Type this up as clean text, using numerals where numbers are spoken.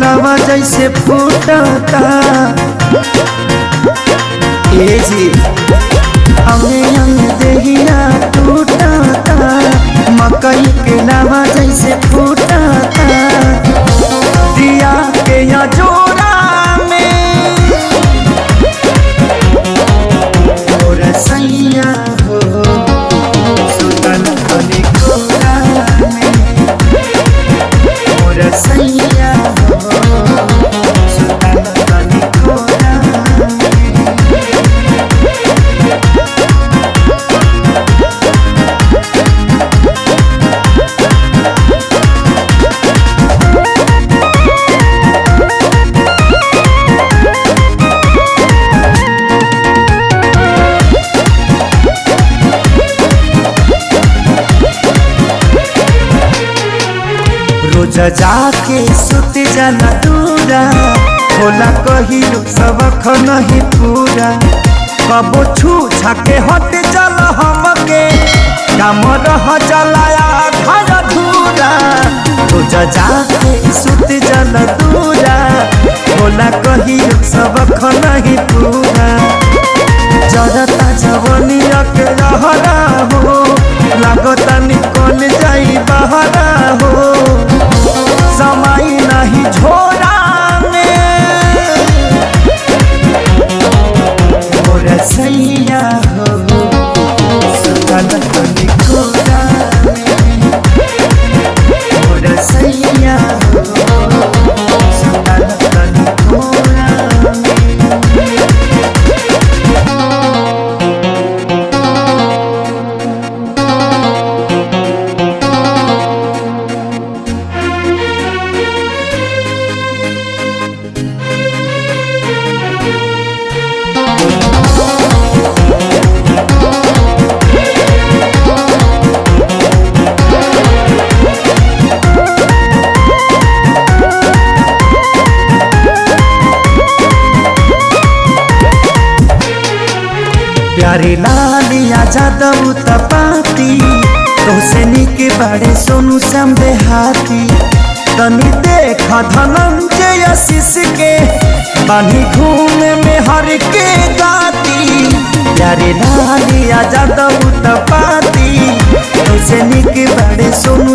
फुलवा जैसे फूटता ए जी अंगे अंग देहिया टूटता मकई के लावा जैसे फूटता दिया के या जोड़ा में और सैया हो सुतल बनी कोरा में और सैया हो सुतल बनी कोरा में। रोज जाके सुत जाला दूरा होला कही सबक नहीं पूरा कबो छू छाके हट चल हमके काम रह चलाया घर धूरा रोज जाके सुत जाला दूरा होला कही सबक नहीं पूरा जरता जवनिया के रहरा हो लागता निकल जाई बहरा हो समय नहीं झोरा में और सैया हो सुतल बनी कोरा में और सैया हो सुतल बनी कोरा में। प्यारे लालिया जादव तपाती तोसे निके बड़े सोनू श्याम देहाती तनी देख धनंजय आशीष के बानी घूमे में हर के गाती प्यारे लालिया जादव तपाती तोसे निके बड़े सोनू